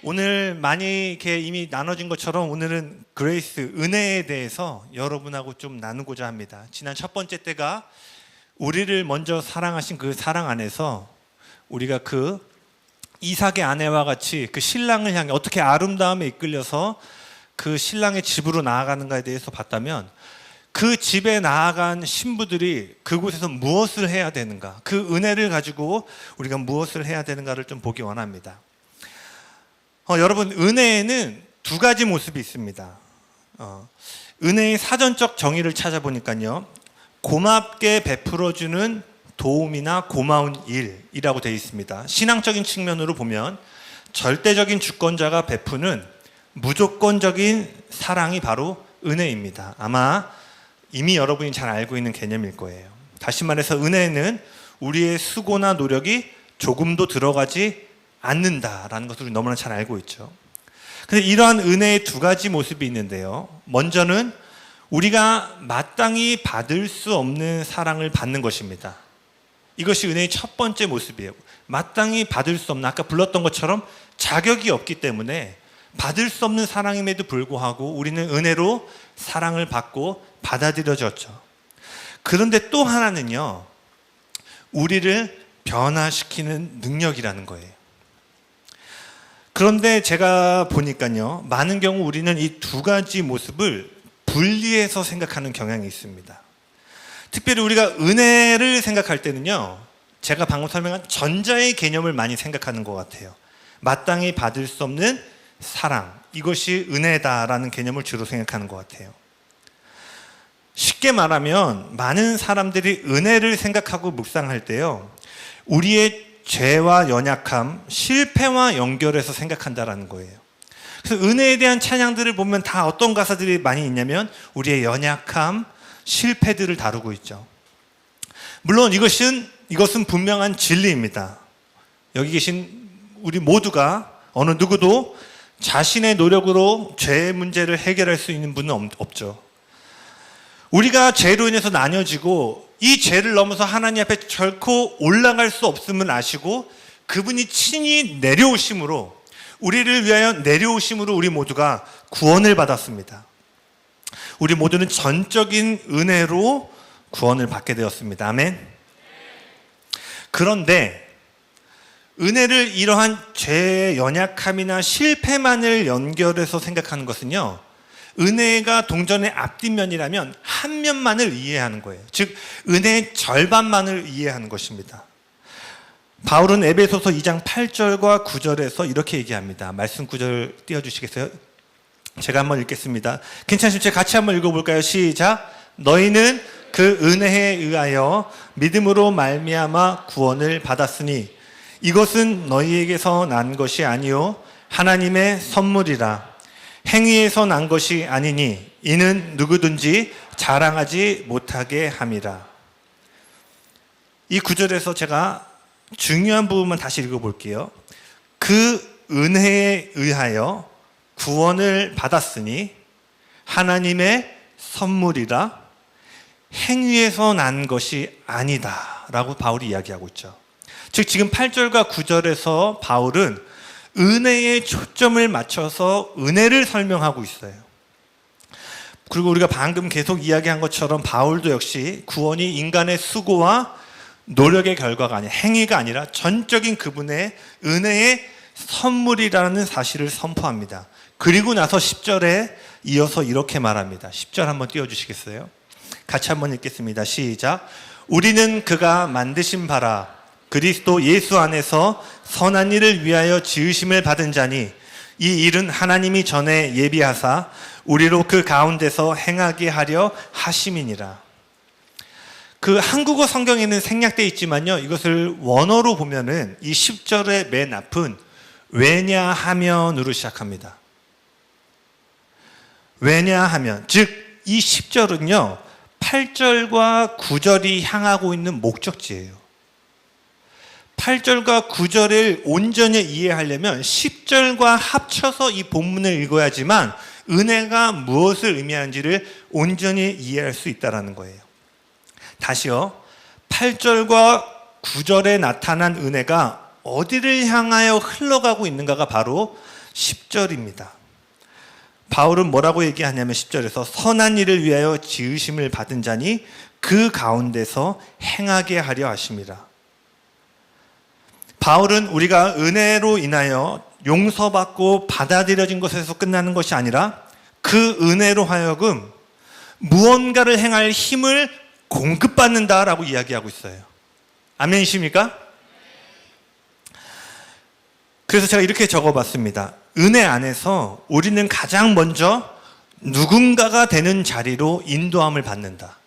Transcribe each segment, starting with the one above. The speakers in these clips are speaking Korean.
오늘 많이 이렇게 이미 나눠진 것처럼 오늘은 그레이스, 은혜에 대해서 여러분하고 좀 나누고자 합니다. 지난 첫 번째 때가 우리를 먼저 사랑하신 그 사랑 안에서 우리가 그 이삭의 아내와 같이 그 신랑을 향해 어떻게 아름다움에 이끌려서 그 신랑의 집으로 나아가는가에 대해서 봤다면, 그 집에 나아간 신부들이 그곳에서 무엇을 해야 되는가, 그 은혜를 가지고 우리가 무엇을 해야 되는가를 좀 보기 원합니다. 여러분, 은혜에는 두 가지 모습이 있습니다. 은혜의 사전적 정의를 찾아보니까요, 고맙게 베풀어주는 도움이나 고마운 일이라고 되어 있습니다. 신앙적인 측면으로 보면 절대적인 주권자가 베푸는 무조건적인 사랑이 바로 은혜입니다. 아마 이미 여러분이 잘 알고 있는 개념일 거예요. 다시 말해서 은혜는 우리의 수고나 노력이 조금도 들어가지 않는다라는 것을 우리 너무나 잘 알고 있죠. 근데 이러한 은혜의 두 가지 모습이 있는데요, 먼저는 우리가 마땅히 받을 수 없는 사랑을 받는 것입니다. 이것이 은혜의 첫 번째 모습이에요. 마땅히 받을 수 없는, 아까 불렀던 것처럼 자격이 없기 때문에 받을 수 없는 사랑임에도 불구하고 우리는 은혜로 사랑을 받고 받아들여졌죠. 그런데 또 하나는요, 우리를 변화시키는 능력이라는 거예요. 그런데 제가 보니까요, 많은 경우 우리는 이 두 가지 모습을 분리해서 생각하는 경향이 있습니다. 특별히 우리가 은혜를 생각할 때는요, 제가 방금 설명한 전자의 개념을 많이 생각하는 것 같아요. 마땅히 받을 수 없는 사랑, 이것이 은혜다라는 개념을 주로 생각하는 것 같아요. 쉽게 말하면 많은 사람들이 은혜를 생각하고 묵상할 때요, 우리의 죄와 연약함, 실패와 연결해서 생각한다라는 거예요. 그래서 은혜에 대한 찬양들을 보면 다 어떤 가사들이 많이 있냐면 우리의 연약함, 실패들을 다루고 있죠. 물론 이것은 분명한 진리입니다. 여기 계신 우리 모두가, 어느 누구도 자신의 노력으로 죄의 문제를 해결할 수 있는 분은 없죠. 우리가 죄로 인해서 나뉘어지고 이 죄를 넘어서 하나님 앞에 결코 올라갈 수 없음을 아시고 그분이 친히 내려오심으로, 우리를 위하여 내려오심으로 우리 모두가 구원을 받았습니다. 우리 모두는 전적인 은혜로 구원을 받게 되었습니다. 아멘. 그런데 은혜를 이러한 죄의 연약함이나 실패만을 연결해서 생각하는 것은요, 은혜가 동전의 앞뒷면이라면 한 면만을 이해하는 거예요. 즉 은혜의 절반만을 이해하는 것입니다. 바울은 에베소서 2장 8절과 9절에서 이렇게 얘기합니다. 말씀 9절 띄워주시겠어요? 제가 한번 읽겠습니다. 괜찮으시면 제가 같이 한번 읽어볼까요? 시작. 너희는 그 은혜에 의하여 믿음으로 말미암아 구원을 받았으니 이것은 너희에게서 난 것이 아니요 하나님의 선물이라. 행위에서 난 것이 아니니 이는 누구든지 자랑하지 못하게 함이라. 이 구절에서 제가 중요한 부분만 다시 읽어볼게요. 그 은혜에 의하여 구원을 받았으니 하나님의 선물이라, 행위에서 난 것이 아니다 라고 바울이 이야기하고 있죠. 즉 지금 8절과 9절에서 바울은 은혜에 초점을 맞춰서 은혜를 설명하고 있어요. 그리고 우리가 방금 계속 이야기한 것처럼 바울도 역시 구원이 인간의 수고와 노력의 결과가 아니라, 행위가 아니라 전적인 그분의 은혜의 선물이라는 사실을 선포합니다. 그리고 나서 10절에 이어서 이렇게 말합니다. 10절 한번 띄워주시겠어요? 같이 한번 읽겠습니다. 시작. 우리는 그가 만드신 바라 그리스도 예수 안에서 선한 일을 위하여 지으심을 받은 자니 이 일은 하나님이 전에 예비하사 우리로 그 가운데서 행하게 하려 하심이니라. 그 한국어 성경에는 생략되어 있지만요, 이것을 원어로 보면은 이 10절의 맨 앞은 왜냐하면으로 시작합니다. 왜냐하면, 즉 이 10절은요 8절과 9절이 향하고 있는 목적지예요. 8절과 9절을 온전히 이해하려면 10절과 합쳐서 이 본문을 읽어야지만 은혜가 무엇을 의미하는지를 온전히 이해할 수 있다는 거예요. 다시요, 8절과 9절에 나타난 은혜가 어디를 향하여 흘러가고 있는가가 바로 10절입니다. 바울은 뭐라고 얘기하냐면 10절에서 선한 일을 위하여 지으심을 받은 자니 그 가운데서 행하게 하려 하심이라. 바울은 우리가 은혜로 인하여 용서받고 받아들여진 것에서 끝나는 것이 아니라 그 은혜로 하여금 무언가를 행할 힘을 공급받는다라고 이야기하고 있어요. 아멘이십니까? 그래서 제가 이렇게 적어봤습니다. 은혜 안에서 우리는 가장 먼저 누군가가 되는 자리로 인도함을 받는다.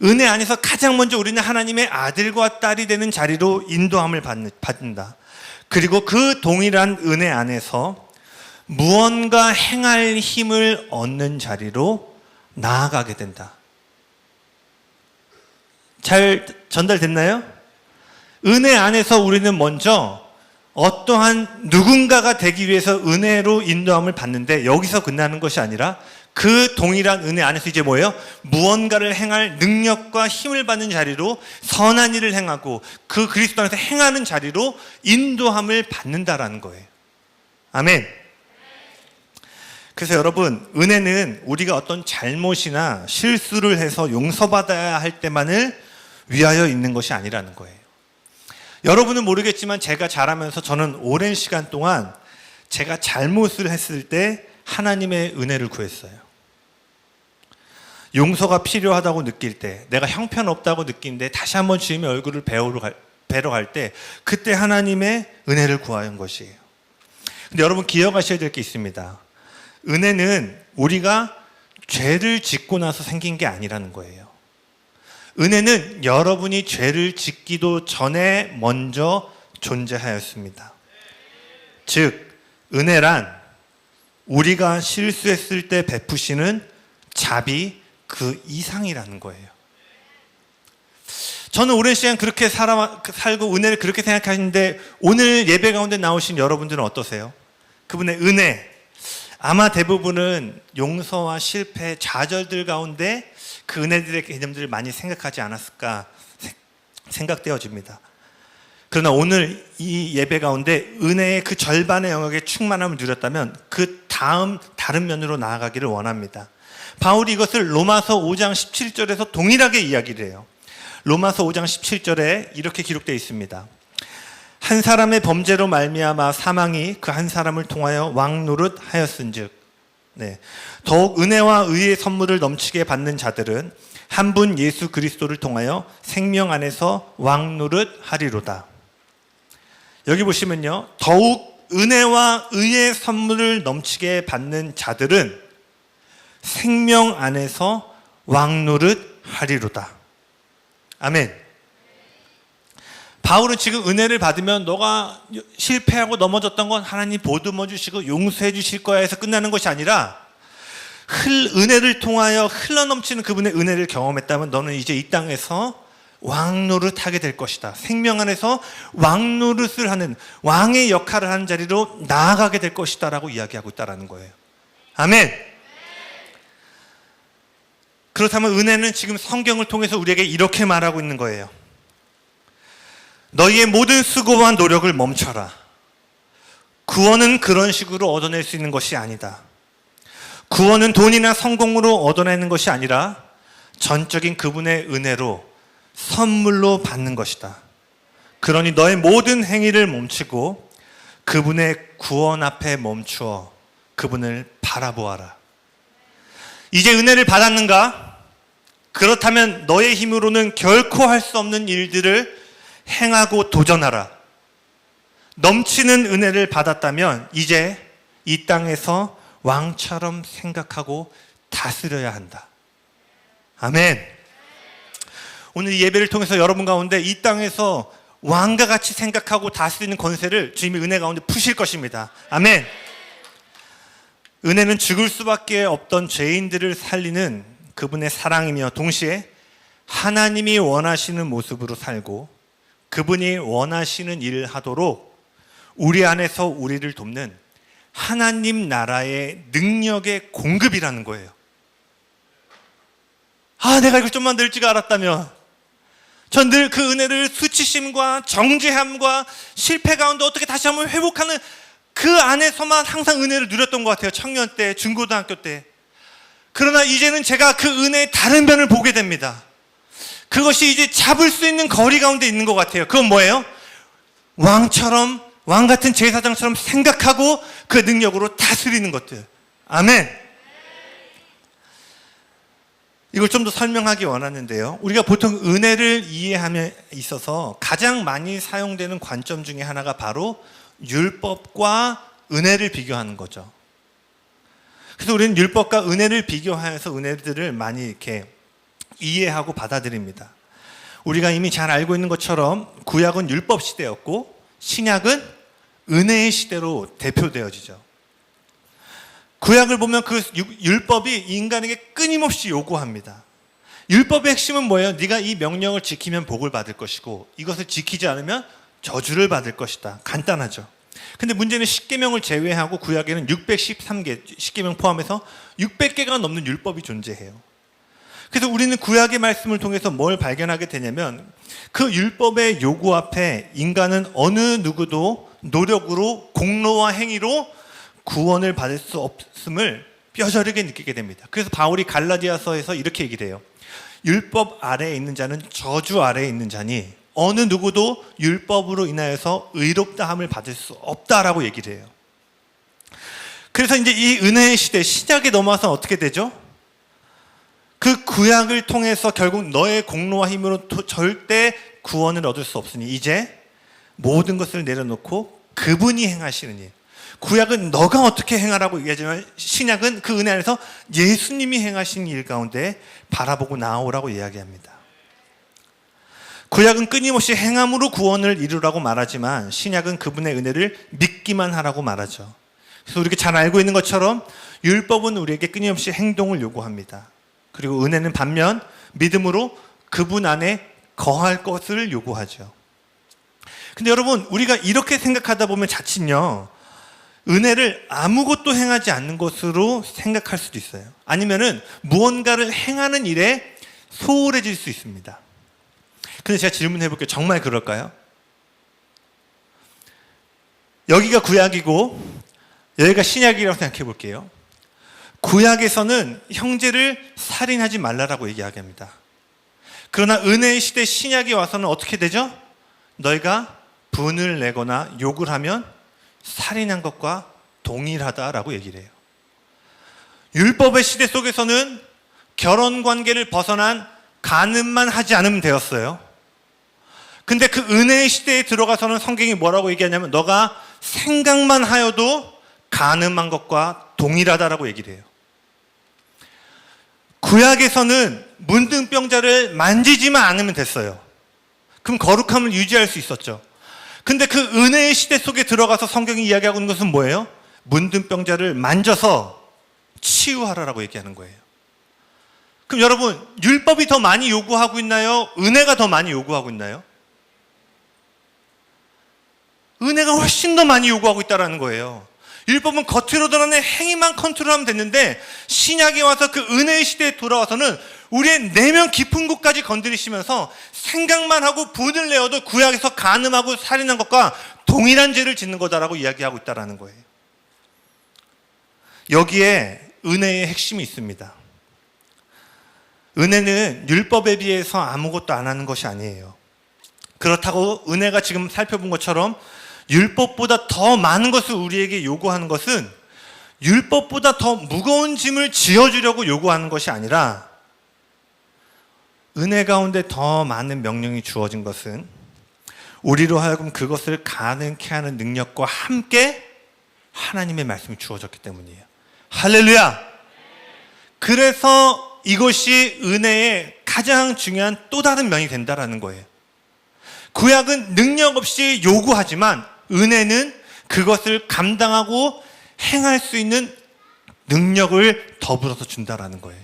은혜 안에서 가장 먼저 우리는 하나님의 아들과 딸이 되는 자리로 인도함을 받는다. 그리고 그 동일한 은혜 안에서 무언가 행할 힘을 얻는 자리로 나아가게 된다. 잘 전달됐나요? 은혜 안에서 우리는 먼저 어떠한 누군가가 되기 위해서 은혜로 인도함을 받는데 여기서 끝나는 것이 아니라 그 동일한 은혜 안에서 이제 뭐예요? 무언가를 행할 능력과 힘을 받는 자리로 선한 일을 행하고 그 그리스도 안에서 행하는 자리로 인도함을 받는다라는 거예요. 아멘. 그래서 여러분, 은혜는 우리가 어떤 잘못이나 실수를 해서 용서받아야 할 때만을 위하여 있는 것이 아니라는 거예요. 여러분은 모르겠지만 제가 자라면서 저는 오랜 시간 동안 제가 잘못을 했을 때 하나님의 은혜를 구했어요. 용서가 필요하다고 느낄 때, 내가 형편없다고 느끼는데 다시 한번 주님의 얼굴을 뵈러 갈 때 그때 하나님의 은혜를 구한 것이에요. 근데 여러분 기억하셔야 될 게 있습니다. 은혜는 우리가 죄를 짓고 나서 생긴 게 아니라는 거예요. 은혜는 여러분이 죄를 짓기도 전에 먼저 존재하였습니다. 즉, 은혜란 우리가 실수했을 때 베푸시는 자비 그 이상이라는 거예요. 저는 오랜 시간 그렇게 살고 은혜를 그렇게 생각하시는데 오늘 예배 가운데 나오신 여러분들은 어떠세요? 그분의 은혜, 아마 대부분은 용서와 실패, 좌절들 가운데 그 은혜들의 개념들을 많이 생각하지 않았을까 생각되어집니다. 그러나 오늘 이 예배 가운데 은혜의 그 절반의 영역의 충만함을 누렸다면 그 다음 다른 면으로 나아가기를 원합니다. 바울이 이것을 로마서 5장 17절에서 동일하게 이야기를 해요. 로마서 5장 17절에 이렇게 기록되어 있습니다. 한 사람의 범죄로 말미암아 사망이 그 한 사람을 통하여 왕노릇 하였은즉 더욱 은혜와 의의 선물을 넘치게 받는 자들은 한 분 예수 그리스도를 통하여 생명 안에서 왕노릇 하리로다. 여기 보시면요, 더욱 은혜와 의의 선물을 넘치게 받는 자들은 생명 안에서 왕노릇 하리로다. 아멘. 바울은 지금 은혜를 받으면 너가 실패하고 넘어졌던 건 하나님 보듬어 주시고 용서해 주실 거야 해서 끝나는 것이 아니라 은혜를 통하여 흘러넘치는 그분의 은혜를 경험했다면 너는 이제 이 땅에서 왕노릇 하게 될 것이다. 생명 안에서 왕노릇을 하는 왕의 역할을 하는 자리로 나아가게 될 것이다 라고 이야기하고 있다는 거예요. 아멘. 그렇다면 은혜는 지금 성경을 통해서 우리에게 이렇게 말하고 있는 거예요. 너희의 모든 수고와 노력을 멈춰라. 구원은 그런 식으로 얻어낼 수 있는 것이 아니다. 구원은 돈이나 성공으로 얻어내는 것이 아니라 전적인 그분의 은혜로 선물로 받는 것이다. 그러니 너의 모든 행위를 멈추고 그분의 구원 앞에 멈추어 그분을 바라보아라. 이제 은혜를 받았는가? 그렇다면 너의 힘으로는 결코 할 수 없는 일들을 행하고 도전하라. 넘치는 은혜를 받았다면 이제 이 땅에서 왕처럼 생각하고 다스려야 한다. 아멘. 오늘 이 예배를 통해서 여러분 가운데 이 땅에서 왕과 같이 생각하고 다스리는 권세를 주님의 은혜 가운데 푸실 것입니다. 아멘. 은혜는 죽을 수밖에 없던 죄인들을 살리는 그분의 사랑이며 동시에 하나님이 원하시는 모습으로 살고 그분이 원하시는 일을 하도록 우리 안에서 우리를 돕는 하나님 나라의 능력의 공급이라는 거예요. 내가 이걸 좀만 늘 줄 알았다면 전 늘 그 은혜를 수치심과 정죄함과 실패 가운데 어떻게 다시 한번 회복하는 그 안에서만 항상 은혜를 누렸던 것 같아요. 청년 때, 중고등학교 때. 그러나 이제는 제가 그 은혜의 다른 면을 보게 됩니다. 그것이 이제 잡을 수 있는 거리 가운데 있는 것 같아요. 그건 뭐예요? 왕 같은 제사장처럼 생각하고 그 능력으로 다스리는 것들. 아멘. 이걸 좀 더 설명하기 원하는데요. 우리가 보통 은혜를 이해함에 있어서 가장 많이 사용되는 관점 중에 하나가 바로 율법과 은혜를 비교하는 거죠. 그래서 우리는 율법과 은혜를 비교하여서 은혜들을 많이 이렇게 이해하고 받아들입니다. 우리가 이미 잘 알고 있는 것처럼 구약은 율법 시대였고 신약은 은혜의 시대로 대표되어지죠. 구약을 보면 그 율법이 인간에게 끊임없이 요구합니다. 율법의 핵심은 뭐예요? 네가 이 명령을 지키면 복을 받을 것이고 이것을 지키지 않으면 저주를 받을 것이다. 간단하죠. 근데 문제는 십계명을 제외하고 구약에는 613개, 십계명 포함해서 600개가 넘는 율법이 존재해요. 그래서 우리는 구약의 말씀을 통해서 뭘 발견하게 되냐면 그 율법의 요구 앞에 인간은 어느 누구도 노력으로 공로와 행위로 구원을 받을 수 없음을 뼈저리게 느끼게 됩니다. 그래서 바울이 갈라디아서에서 이렇게 얘기를 해요. 율법 아래에 있는 자는 저주 아래에 있는 자니 어느 누구도 율법으로 인하여서 의롭다함을 받을 수 없다라고 얘기를 해요. 그래서 이제 이 은혜의 시대, 신약에 넘어와서 어떻게 되죠? 그 구약을 통해서 결국 너의 공로와 힘으로 절대 구원을 얻을 수 없으니 이제 모든 것을 내려놓고 그분이 행하시는 일. 구약은 너가 어떻게 행하라고 얘기하지만 신약은 그 은혜 안에서 예수님이 행하신 일 가운데 바라보고 나아오라고 이야기합니다. 구약은 끊임없이 행함으로 구원을 이루라고 말하지만 신약은 그분의 은혜를 믿기만 하라고 말하죠. 그래서 우리가 잘 알고 있는 것처럼 율법은 우리에게 끊임없이 행동을 요구합니다. 그리고 은혜는 반면 믿음으로 그분 안에 거할 것을 요구하죠. 근데 여러분, 우리가 이렇게 생각하다 보면 자칫요, 은혜를 아무것도 행하지 않는 것으로 생각할 수도 있어요. 아니면은 무언가를 행하는 일에 소홀해질 수 있습니다. 근데 제가 질문해 볼게요. 정말 그럴까요? 여기가 구약이고 여기가 신약이라고 생각해 볼게요. 구약에서는 형제를 살인하지 말라라고 이야기합니다. 그러나 은혜의 시대 신약이 와서는 어떻게 되죠? 너희가 분을 내거나 욕을 하면 살인한 것과 동일하다라고 얘기를 해요. 율법의 시대 속에서는 결혼 관계를 벗어난 간음만 하지 않으면 되었어요. 근데 그 은혜의 시대에 들어가서는 성경이 뭐라고 얘기하냐면 너가 생각만 하여도 간음한 것과 동일하다라고 얘기를 해요. 구약에서는 문둥병자를 만지지만 않으면 됐어요. 그럼 거룩함을 유지할 수 있었죠. 근데 그 은혜의 시대 속에 들어가서 성경이 이야기하고 있는 것은 뭐예요? 문둥병자를 만져서 치유하라라고 얘기하는 거예요. 그럼 여러분, 율법이 더 많이 요구하고 있나요? 은혜가 더 많이 요구하고 있나요? 은혜가 훨씬 더 많이 요구하고 있다는 거예요. 율법은 겉으로 드러나는 행위만 컨트롤하면 됐는데 신약에 와서 그 은혜의 시대에 돌아와서는 우리의 내면 깊은 곳까지 건드리시면서 생각만 하고 분을 내어도 구약에서 간음하고 살인한 것과 동일한 죄를 짓는 거다라고 이야기하고 있다는 거예요. 여기에 은혜의 핵심이 있습니다. 은혜는 율법에 비해서 아무것도 안 하는 것이 아니에요. 그렇다고 은혜가 지금 살펴본 것처럼 율법보다 더 많은 것을 우리에게 요구하는 것은 율법보다 더 무거운 짐을 지어주려고 요구하는 것이 아니라 은혜 가운데 더 많은 명령이 주어진 것은 우리로 하여금 그것을 가능케 하는 능력과 함께 하나님의 말씀이 주어졌기 때문이에요. 할렐루야! 그래서 이것이 은혜의 가장 중요한 또 다른 면이 된다는 거예요. 구약은 능력 없이 요구하지만 은혜는 그것을 감당하고 행할 수 있는 능력을 더불어서 준다라는 거예요.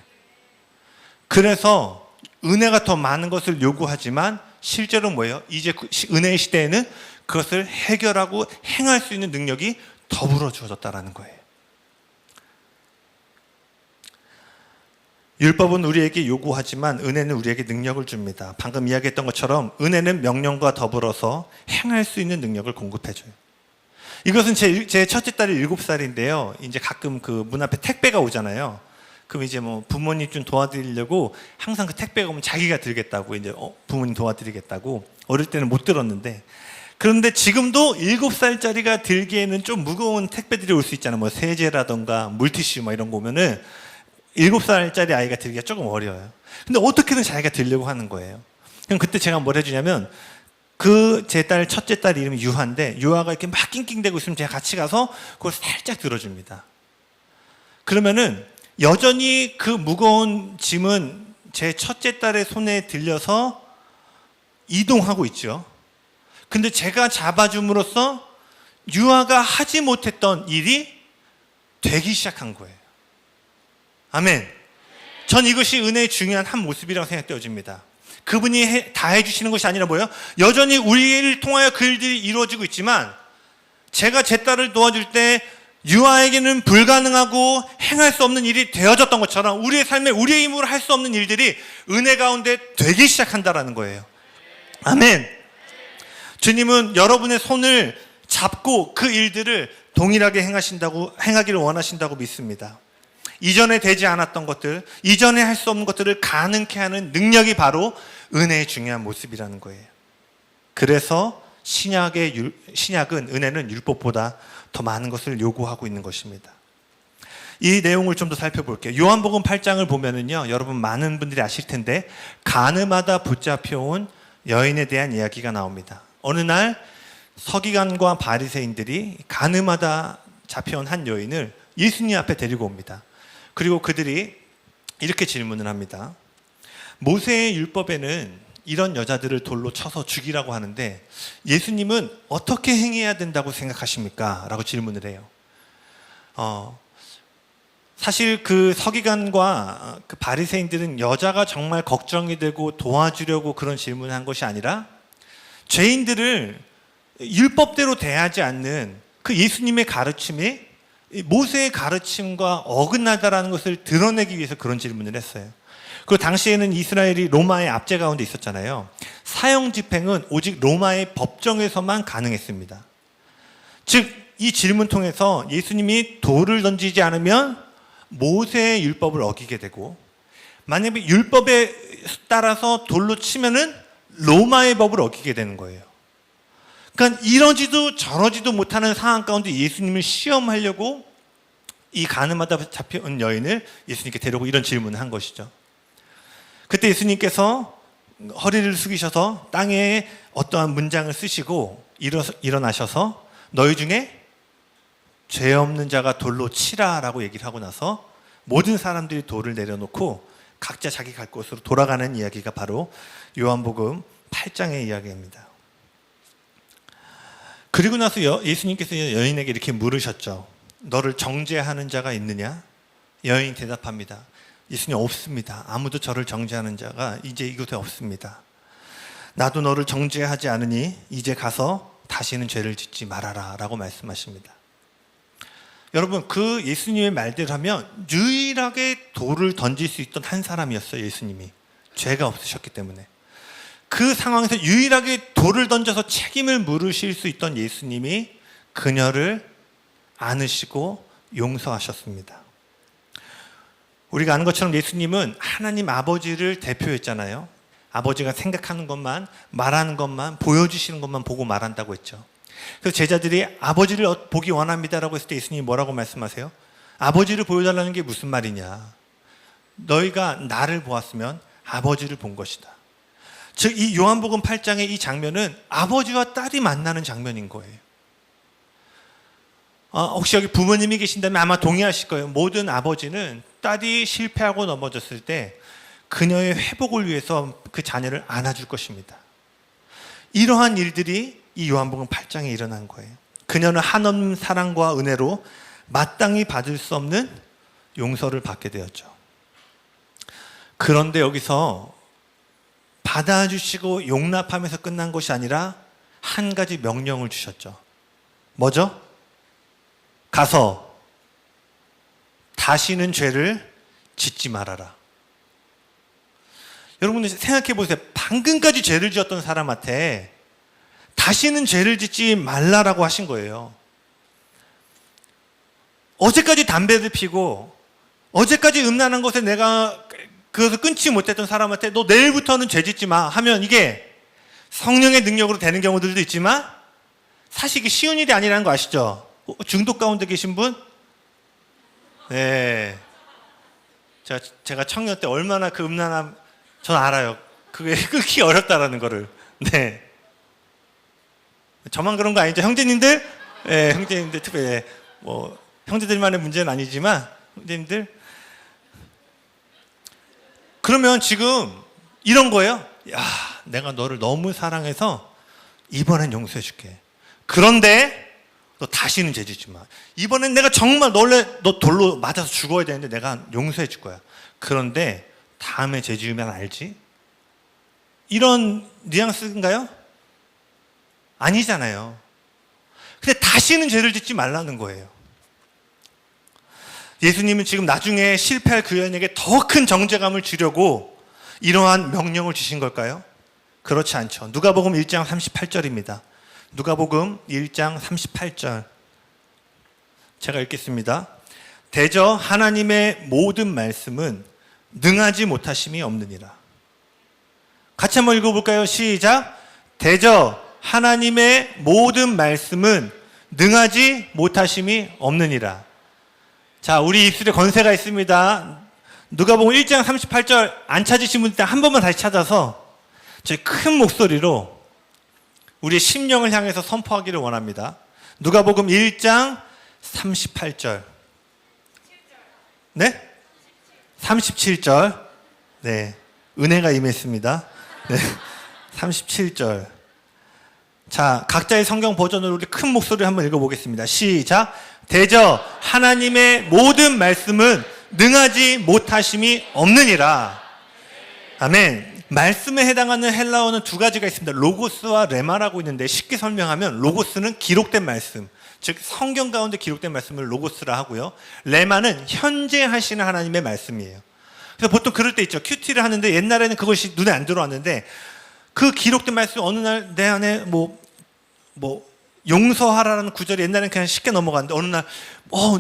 그래서 은혜가 더 많은 것을 요구하지만 실제로 뭐예요? 이제 은혜의 시대에는 그것을 해결하고 행할 수 있는 능력이 더불어 주어졌다라는 거예요. 율법은 우리에게 요구하지만 은혜는 우리에게 능력을 줍니다. 방금 이야기했던 것처럼 은혜는 명령과 더불어서 행할 수 있는 능력을 공급해줘요. 이것은 제 첫째 딸이 7살인데요. 이제 가끔 그 문 앞에 택배가 오잖아요. 그럼 이제 뭐 부모님 좀 도와드리려고 항상 그 택배가 오면 자기가 들겠다고 이제 부모님 도와드리겠다고 어릴 때는 못 들었는데, 그런데 지금도 7살짜리가 들기에는 좀 무거운 택배들이 올 수 있잖아요. 뭐 세제라던가 물티슈 뭐 이런 거 오면은 7살짜리 아이가 들기가 조금 어려워요. 근데 어떻게든 자기가 들려고 하는 거예요. 그럼 그때 제가 뭘 해주냐면, 제 딸, 첫째 딸 이름이 유하인데, 유하가 이렇게 막 낑낑대고 있으면 제가 같이 가서 그걸 살짝 들어줍니다. 그러면은 여전히 그 무거운 짐은 제 첫째 딸의 손에 들려서 이동하고 있죠. 근데 제가 잡아줌으로써 유아가 하지 못했던 일이 되기 시작한 거예요. 아멘. 전 이것이 은혜의 중요한 한 모습이라고 생각되어집니다. 그분이 다 해주시는 것이 아니라 뭐예요? 여전히 우리를 통하여 그 일들이 이루어지고 있지만, 제가 제 딸을 도와줄 때 유아에게는 불가능하고 행할 수 없는 일이 되어졌던 것처럼 우리의 삶에 우리의 힘으로 할 수 없는 일들이 은혜 가운데 되기 시작한다라는 거예요. 아멘. 주님은 여러분의 손을 잡고 그 일들을 동일하게 행하기를 원하신다고 믿습니다. 이전에 되지 않았던 것들, 이전에 할 수 없는 것들을 가능케 하는 능력이 바로 은혜의 중요한 모습이라는 거예요. 그래서 신약은, 은혜는 율법보다 더 많은 것을 요구하고 있는 것입니다. 이 내용을 좀 더 살펴볼게요. 요한복음 8장을 보면은요, 여러분 많은 분들이 아실 텐데, 간음하다 붙잡혀온 여인에 대한 이야기가 나옵니다. 어느 날 서기관과 바리새인들이 간음하다 잡혀온 한 여인을 예수님 앞에 데리고 옵니다. 그리고 그들이 이렇게 질문을 합니다. 모세의 율법에는 이런 여자들을 돌로 쳐서 죽이라고 하는데 예수님은 어떻게 행해야 된다고 생각하십니까? 라고 질문을 해요. 사실 그 서기관과 그 바리새인들은 여자가 정말 걱정이 되고 도와주려고 그런 질문을 한 것이 아니라, 죄인들을 율법대로 대하지 않는 그 예수님의 가르침이 모세의 가르침과 어긋나다라는 것을 드러내기 위해서 그런 질문을 했어요. 그리고 당시에는 이스라엘이 로마의 압제 가운데 있었잖아요. 사형 집행은 오직 로마의 법정에서만 가능했습니다. 즉, 이 질문 통해서 예수님이 돌을 던지지 않으면 모세의 율법을 어기게 되고, 만약에 율법에 따라서 돌로 치면은 로마의 법을 어기게 되는 거예요. 그러니까 이러지도 저러지도 못하는 상황 가운데 예수님을 시험하려고 이 간음하다 잡혀온 여인을 예수님께 데려오고 이런 질문을 한 것이죠. 그때 예수님께서 허리를 숙이셔서 땅에 어떠한 문장을 쓰시고 일어나셔서 너희 중에 죄 없는 자가 돌로 치라라고 얘기를 하고 나서 모든 사람들이 돌을 내려놓고 각자 자기 갈 곳으로 돌아가는 이야기가 바로 요한복음 8장의 이야기입니다. 그리고 나서 예수님께서 여인에게 이렇게 물으셨죠. 너를 정죄하는 자가 있느냐? 여인이 대답합니다. 예수님, 없습니다. 아무도 저를 정죄하는 자가 이제 이곳에 없습니다. 나도 너를 정죄하지 않으니 이제 가서 다시는 죄를 짓지 말아라 라고 말씀하십니다. 여러분, 그 예수님의 말대로 하면 유일하게 돌을 던질 수 있던 한 사람이었어요. 예수님이 죄가 없으셨기 때문에. 그 상황에서 유일하게 돌을 던져서 책임을 물으실 수 있던 예수님이 그녀를 안으시고 용서하셨습니다. 우리가 아는 것처럼 예수님은 하나님 아버지를 대표했잖아요. 아버지가 생각하는 것만, 말하는 것만, 보여주시는 것만 보고 말한다고 했죠. 그래서 제자들이 아버지를 보기 원합니다라고 했을 때 예수님이 뭐라고 말씀하세요? 아버지를 보여달라는 게 무슨 말이냐? 너희가 나를 보았으면 아버지를 본 것이다. 즉, 이 요한복음 8장의 이 장면은 아버지와 딸이 만나는 장면인 거예요. 혹시 여기 부모님이 계신다면 아마 동의하실 거예요. 모든 아버지는 딸이 실패하고 넘어졌을 때 그녀의 회복을 위해서 그 자녀를 안아줄 것입니다. 이러한 일들이 이 요한복음 8장에 일어난 거예요. 그녀는 한없는 사랑과 은혜로 마땅히 받을 수 없는 용서를 받게 되었죠. 그런데 여기서 받아주시고 용납하면서 끝난 것이 아니라 한 가지 명령을 주셨죠. 뭐죠? 가서 다시는 죄를 짓지 말아라. 여러분들 생각해 보세요. 방금까지 죄를 지었던 사람한테 다시는 죄를 짓지 말라라고 하신 거예요. 어제까지 담배를 피고 어제까지 음란한 것에 내가 그것을 끊지 못했던 사람한테 너 내일부터는 죄 짓지 마 하면 이게 성령의 능력으로 되는 경우들도 있지만 사실 이게 쉬운 일이 아니라는 거 아시죠? 중독 가운데 계신 분? 네. 제가 청년 때 얼마나 그 음란함 전 알아요. 그게 끊기 어렵다라는 거를. 네. 저만 그런 거 아니죠? 형제님들? 네, 형제님들 특별히 뭐 형제들만의 문제는 아니지만 형제님들. 그러면 지금 이런 거예요. 야, 내가 너를 너무 사랑해서 이번엔 용서해 줄게. 그런데 너 다시는 죄 짓지 마. 이번엔 내가 정말 너 돌로 맞아서 죽어야 되는데 내가 용서해 줄 거야. 그런데 다음에 죄 지으면 알지? 이런 뉘앙스인가요? 아니잖아요. 근데 다시는 죄를 짓지 말라는 거예요. 예수님은 지금 나중에 실패할 그 여인에게 더 큰 정죄감을 주려고 이러한 명령을 주신 걸까요? 그렇지 않죠. 누가복음 1장 38절입니다. 누가복음 1장 38절 제가 읽겠습니다. 대저 하나님의 모든 말씀은 능하지 못하심이 없느니라. 같이 한번 읽어볼까요? 시작. 대저 하나님의 모든 말씀은 능하지 못하심이 없느니라. 자, 우리 입술에 건세가 있습니다. 누가복음 1장 38절 안 찾으신 분들 한 번만 다시 찾아서 저희 큰 목소리로 우리의 심령을 향해서 선포하기를 원합니다. 누가복음 1장 38절. 네? 37절. 네. 은혜가 임했습니다. 네. 37절. 자, 각자의 성경 버전으로 우리 큰 목소리로 한번 읽어보겠습니다. 시작. 대저 하나님의 모든 말씀은 능하지 못하심이 없느니라. 아멘. 말씀에 해당하는 헬라어는 두 가지가 있습니다. 로고스와 레마라고 있는데 쉽게 설명하면 로고스는 기록된 말씀, 즉 성경 가운데 기록된 말씀을 로고스라 하고요. 레마는 현재 하시는 하나님의 말씀이에요. 그래서 보통 그럴 때 있죠. 큐티를 하는데 옛날에는 그것이 눈에 안 들어왔는데 그 기록된 말씀 어느 날 내 안에 용서하라는 구절이 옛날에는 그냥 쉽게 넘어갔는데 어느 날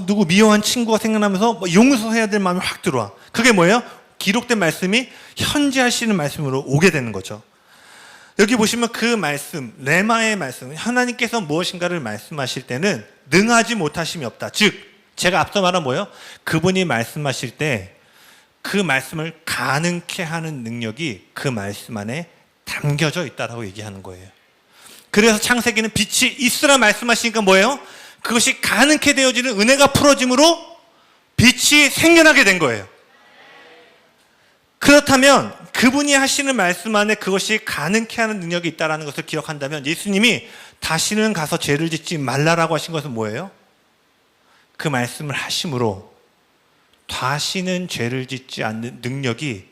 누구 미워한 친구가 생각나면서 용서해야 될 마음이 확 들어와. 그게 뭐예요? 기록된 말씀이 현재 하시는 말씀으로 오게 되는 거죠. 여기 보시면 그 말씀, 레마의 말씀, 하나님께서 무엇인가를 말씀하실 때는 능하지 못하심이 없다. 즉 제가 앞서 말한 뭐예요? 그분이 말씀하실 때 그 말씀을 가능케 하는 능력이 그 말씀 안에 담겨져 있다라고 얘기하는 거예요. 그래서 창세기는 빛이 있으라 말씀하시니까 뭐예요? 그것이 가능케 되어지는 은혜가 풀어짐으로 빛이 생겨나게 된 거예요. 그렇다면 그분이 하시는 말씀 안에 그것이 가능케 하는 능력이 있다는 것을 기억한다면 예수님이 다시는 가서 죄를 짓지 말라라고 하신 것은 뭐예요? 그 말씀을 하심으로 다시는 죄를 짓지 않는 능력이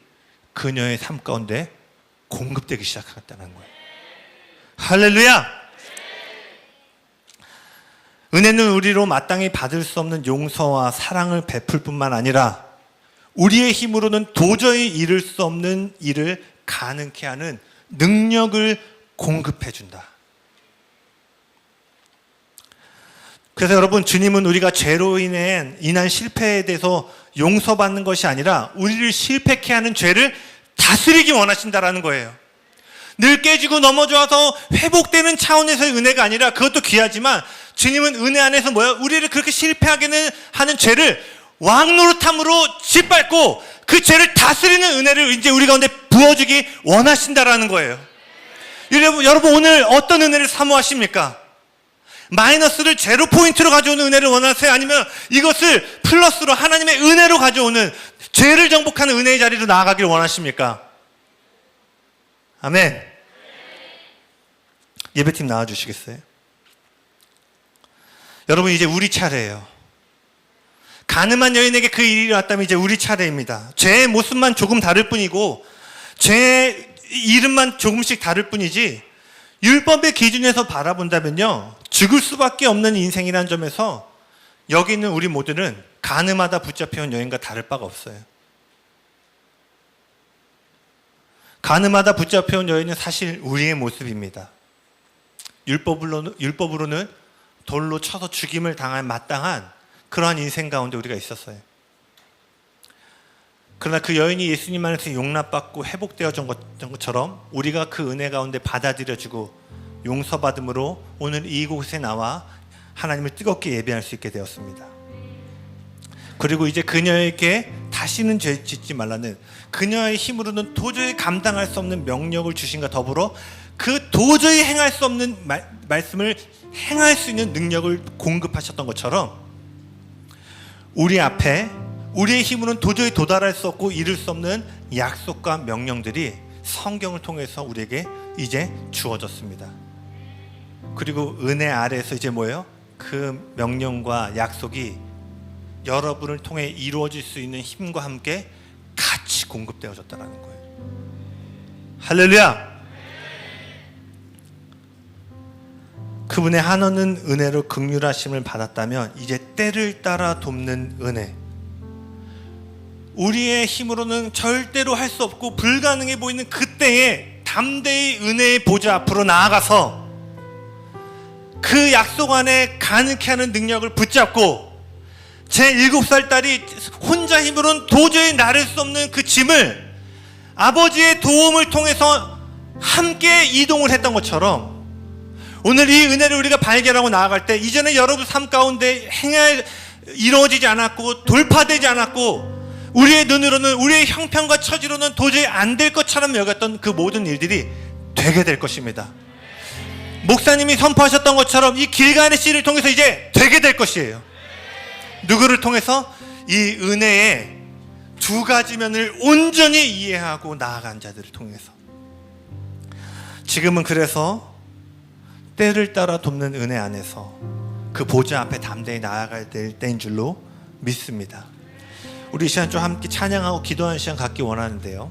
그녀의 삶 가운데 공급되기 시작했다는 거예요. 할렐루야! 은혜는 우리로 마땅히 받을 수 없는 용서와 사랑을 베풀 뿐만 아니라 우리의 힘으로는 도저히 이룰 수 없는 일을 가능케 하는 능력을 공급해 준다. 그래서 여러분, 주님은 우리가 죄로 인한 실패에 대해서 용서받는 것이 아니라 우리를 실패케 하는 죄를 다스리기 원하신다라는 거예요. 늘 깨지고 넘어져서 회복되는 차원에서의 은혜가 아니라 그것도 귀하지만 주님은 은혜 안에서 뭐예요? 우리를 그렇게 실패하게 하는 죄를 왕노릇함으로 짓밟고 그 죄를 다스리는 은혜를 이제 우리 가운데 부어주기 원하신다라는 거예요. 여러분 오늘 어떤 은혜를 사모하십니까? 마이너스를 제로 포인트로 가져오는 은혜를 원하세요? 아니면 이것을 플러스로 하나님의 은혜로 가져오는 죄를 정복하는 은혜의 자리로 나아가기를 원하십니까? 아멘. 예배팀 나와주시겠어요? 여러분 이제 우리 차례예요. 가늠한 여인에게 그 일이 왔다면 이제 우리 차례입니다. 죄의 모습만 조금 다를 뿐이고 죄의 이름만 조금씩 다를 뿐이지 율법의 기준에서 바라본다면요 죽을 수밖에 없는 인생이라는 점에서 여기 있는 우리 모두는 가늠하다 붙잡혀온 여인과 다를 바가 없어요. 가늠하다 붙잡혀온 여인은 사실 우리의 모습입니다. 율법으로는 돌로 쳐서 죽임을 당할 마땅한 그러한 인생 가운데 우리가 있었어요. 그러나 그 여인이 예수님 안에서 용납받고 회복되어진 것처럼 우리가 그 은혜 가운데 받아들여지고 용서받음으로 오늘 이곳에 나와 하나님을 뜨겁게 예배할 수 있게 되었습니다. 그리고 이제 그녀에게 다시는 죄 짓지 말라는 그녀의 힘으로는 도저히 감당할 수 없는 명령을 주신과 더불어 그 도저히 행할 수 없는 말씀을 행할 수 있는 능력을 공급하셨던 것처럼 우리 앞에 우리의 힘으로는 도저히 도달할 수 없고 이룰 수 없는 약속과 명령들이 성경을 통해서 우리에게 이제 주어졌습니다. 그리고 은혜 아래에서 이제 뭐예요? 그 명령과 약속이 여러분을 통해 이루어질 수 있는 힘과 함께 같이 공급되어졌다는 거예요. 할렐루야! 그분의 한없는 은혜로 긍휼하심을 받았다면 이제 때를 따라 돕는 은혜, 우리의 힘으로는 절대로 할 수 없고 불가능해 보이는 그때에 담대히 은혜의 보좌 앞으로 나아가서 그 약속 안에 가능케 하는 능력을 붙잡고 제 7살 딸이 혼자 힘으로는 도저히 나를 수 없는 그 짐을 아버지의 도움을 통해서 함께 이동을 했던 것처럼 오늘 이 은혜를 우리가 발견하고 나아갈 때 이전에 여러분 삶 가운데 이루어지지 않았고 돌파되지 않았고 우리의 눈으로는 우리의 형편과 처지로는 도저히 안 될 것처럼 여겼던 그 모든 일들이 되게 될 것입니다. 목사님이 선포하셨던 것처럼 이 길가네 씨를 통해서 이제 되게 될 것이에요. 누구를 통해서? 이 은혜의 두 가지 면을 온전히 이해하고 나아간 자들을 통해서. 지금은 그래서 때를 따라 돕는 은혜 안에서 그 보좌 앞에 담대히 나아가야 될 때인 줄로 믿습니다. 우리 이 시간 좀 함께 찬양하고 기도하는 시간 갖기 원하는데요.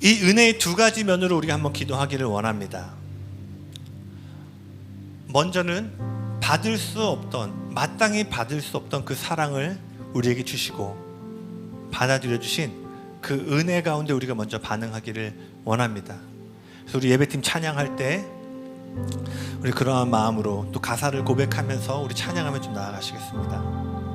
이 은혜의 두 가지 면으로 우리가 한번 기도하기를 원합니다. 먼저는 받을 수 없던, 마땅히 받을 수 없던 그 사랑을 우리에게 주시고 받아들여 주신 그 은혜 가운데 우리가 먼저 반응하기를 원합니다. 그래서 우리 예배팀 찬양할 때 우리 그러한 마음으로 또 가사를 고백하면서 우리 찬양하며 좀 나아가시겠습니다.